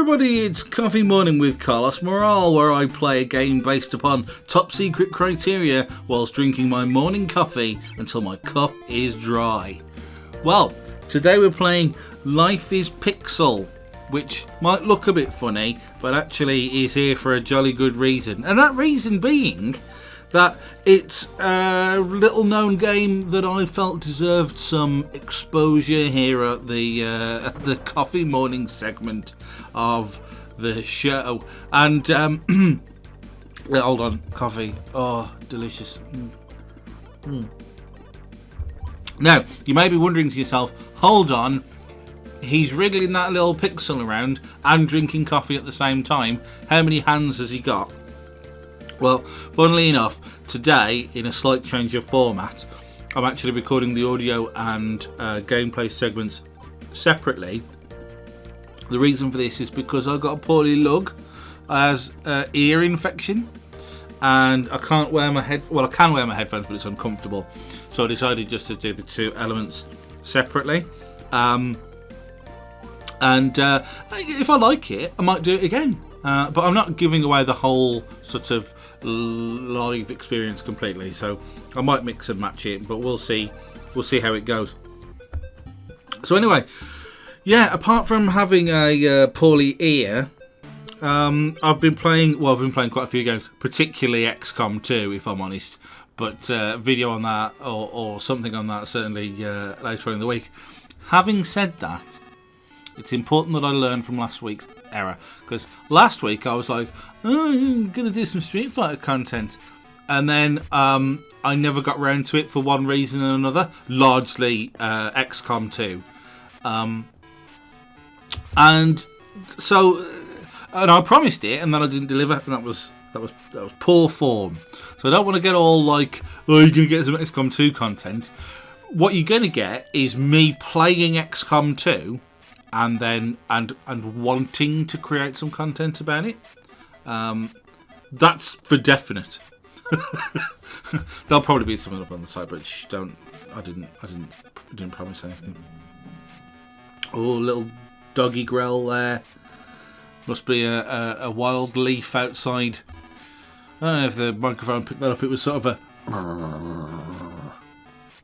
everybody, it's Coffee Morning with Carlos Morale, where I play a game based upon top secret criteria whilst drinking my morning coffee until my cup is dry. Well, today we're playing Life is Pixel, which might look a bit funny, but actually is here for a jolly good reason. And that reason being that it's a little known game that I felt deserved some exposure here at the Coffee Morning segment of the show. And hold on, coffee, oh delicious. Now you may be wondering to yourself, hold on, he's wriggling that little pixel around and drinking coffee at the same time, how many hands has he got? Well, funnily enough, today, in a slight change of format, I'm actually recording the audio and gameplay segments separately. The reason for this is because I got a poorly lug as ear infection, and I can't wear my I can wear my headphones, but it's uncomfortable. So I decided just to do the two elements separately. And if I like it, I might do it again. But I'm not giving away the whole sort of live experience completely, so I might mix and match it, but we'll see how it goes. So anyway, yeah, apart from having a poorly ear, I've been playing quite a few games, particularly XCOM 2 if I'm honest, but video on that or something on that certainly later on in the week. Having said that, it's important that I learn from last week's error, because last week I was like, oh, I'm going to do some Street Fighter content, and then I never got round to it for one reason or another, largely XCOM 2. And so I promised it, and then I didn't deliver, and that was poor form. So I don't want to get all like, oh, you're going to get some XCOM 2 content. What you're going to get is me playing XCOM 2 and then and wanting to create some content about it. That's for definite. There'll probably be something up on the side, but I didn't promise anything. Oh, little doggy growl there. Must be a wild leaf outside. I don't know if the microphone picked that up. It was sort of a.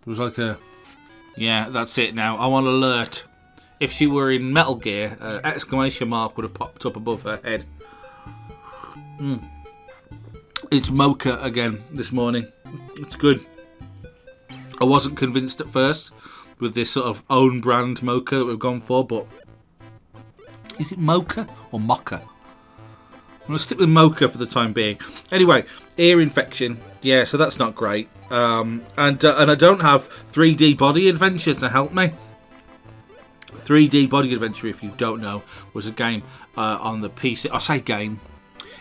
It was like a. Yeah, that's it now. I'm on alert. If she were in Metal Gear, exclamation mark would have popped up above her head. It's mocha again this morning. It's good. I wasn't convinced at first with this sort of own brand mocha that we've gone for, but is it mocha or mocha? I'm going to stick with mocha for the time being. Anyway, ear infection. Yeah, so that's not great. And I don't have 3D Body Adventure to help me. 3D Body Adventure, if you don't know, was a game on the PC. I say game.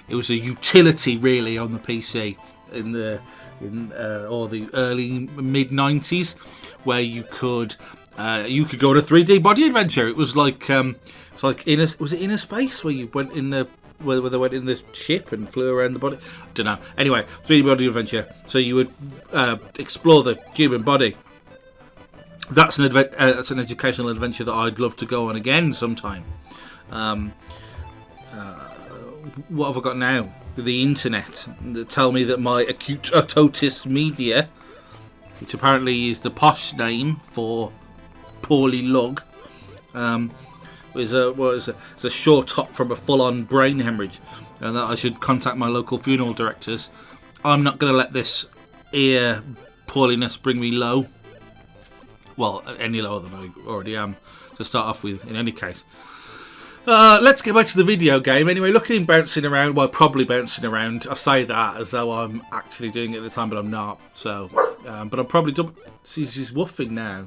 It was a utility, really, on the PC in the early mid 90s, where you could go on a 3D Body Adventure. It was like was it Inner Space, where you went in the where they went in the ship and flew around the body? I don't know. Anyway, 3D Body Adventure. So you would explore the human body. That's an educational adventure that I'd love to go on again sometime. What have I got now? The internet. That tell me that my acute otitis media, which apparently is the posh name for poorly lug, is a short hop from a full-on brain hemorrhage, and that I should contact my local funeral directors. I'm not going to let this ear poorliness bring me low. Well, any lower than I already am, to start off with, in any case. Let's get back to the video game. Anyway, look at him bouncing around. Well, probably bouncing around. I say that as though I'm actually doing it at the time, but I'm not. So, but I'm probably... See, she's woofing now.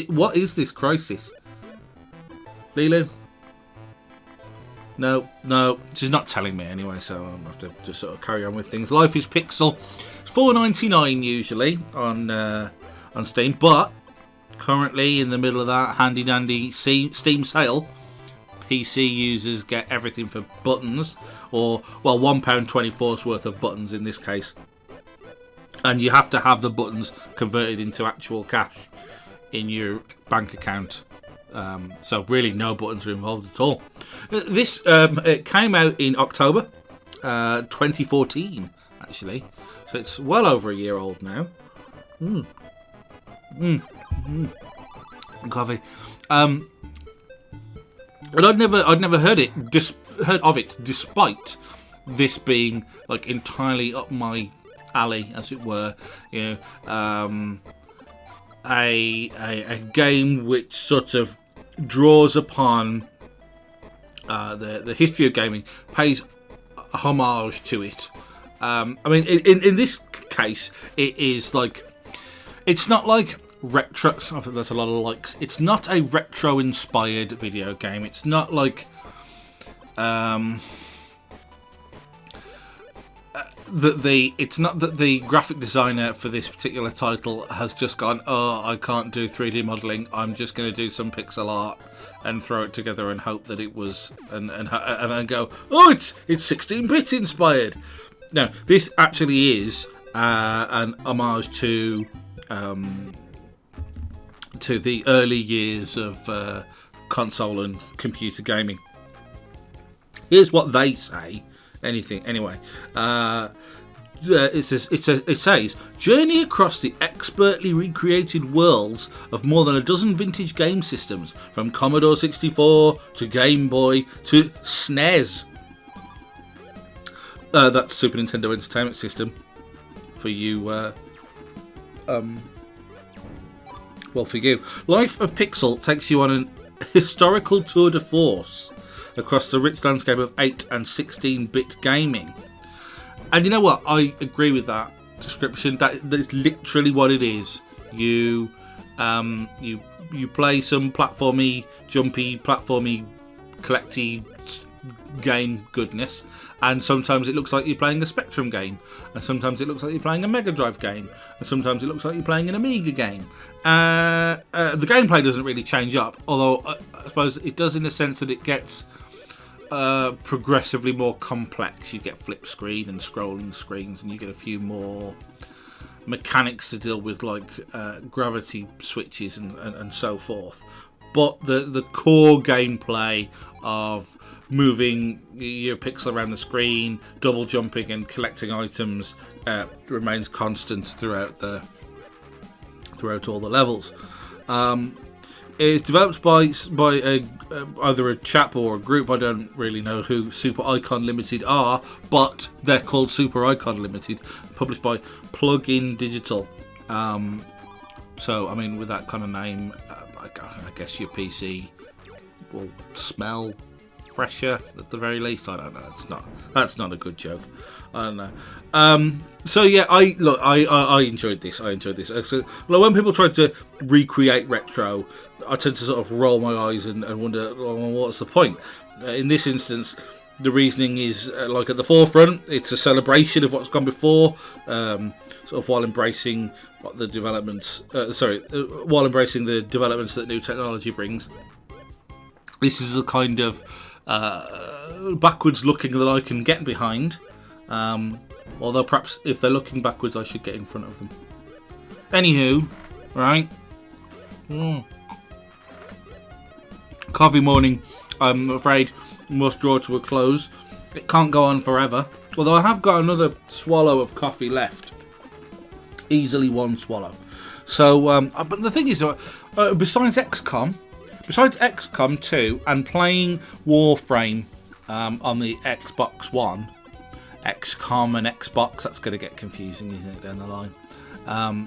What is this crisis? Lilu? No, she's not telling me anyway, so I'll have to just sort of carry on with things. Life is Pixel. It's $4.99 usually on Steam, but currently in the middle of that handy dandy Steam sale. PC users get everything for buttons, or well, £1.24 worth of buttons in this case, and you have to have the buttons converted into actual cash in your bank account So really no buttons are involved at all. This it came out in October 2014, actually. So it's well over a year old now. Coffee. And I'd never heard of it, despite this being like entirely up my alley, as it were. You know, a game which sort of draws upon the history of gaming, pays homage to it. I mean, in this case, it is like, it's not like retro. I think there's a lot of likes. It's not a retro-inspired video game. It's not like it's not that the graphic designer for this particular title has just gone, oh, I can't do 3D modelling, I'm just going to do some pixel art and throw it together and hope that it was, and then go, oh, it's 16-bit inspired. No, this actually is an homage to the early years of console and computer gaming. Here's what they say. Anyway, it says, journey across the expertly recreated worlds of more than a dozen vintage game systems, from Commodore 64 to Game Boy to SNES. That's Super Nintendo Entertainment System for you. Well, for you. Life of Pixel takes you on an historical tour de force across the rich landscape of 8 and 16-bit gaming. And you know what? I agree with that description. That's literally what it is. You play some jumpy, platformy, collecty game goodness, and sometimes it looks like you're playing a Spectrum game, and sometimes it looks like you're playing a Mega Drive game, and sometimes it looks like you're playing an Amiga game. The gameplay doesn't really change up, although I suppose it does in the sense that it gets progressively more complex. You get flip screen and scrolling screens, and you get a few more mechanics to deal with, like gravity switches and so forth. But the core gameplay of moving your pixel around the screen, double jumping and collecting items remains constant throughout all the levels. It's developed by either a chap or a group. I don't really know who Super Icon Limited are, but they're called Super Icon Limited, published by Plug-in Digital. So, I mean, with that kind of name, I guess your PC will smell fresher at the very least. I don't know. That's not a good joke. I don't know. So yeah, I enjoyed this. So, when people try to recreate retro, I tend to sort of roll my eyes and wonder, well, what's the point? In this instance, the reasoning is like at the forefront. It's a celebration of what's gone before, sort of while embracing what the developments. While embracing the developments that new technology brings. This is a kind of backwards looking that I can get behind. Although perhaps if they're looking backwards, I should get in front of them. Anywho, right? Coffee morning, I'm afraid, must draw to a close. It can't go on forever. Although I have got another swallow of coffee left. Easily one swallow. So, but the thing is, besides XCOM 2 and playing Warframe on the Xbox One, XCOM and Xbox, that's going to get confusing, isn't it, down the line?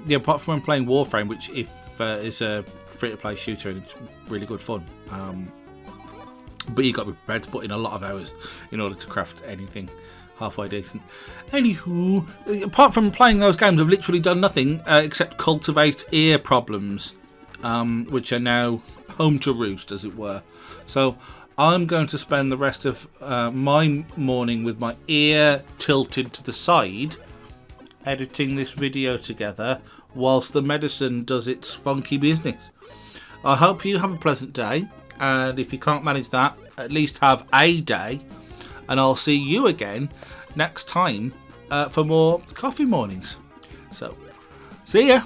Yeah, apart from when playing Warframe, which is a free-to-play shooter and it's really good fun. But you've got to be prepared to put in a lot of hours in order to craft anything halfway decent. Anywho, apart from playing those games, I've literally done nothing except cultivate ear problems, which are now home to roost, as it were. So I'm going to spend the rest of my morning with my ear tilted to the side, editing this video together whilst the medicine does its funky business. I hope you have a pleasant day, and if you can't manage that, at least have a day, and I'll see you again next time for more coffee mornings. So, see ya!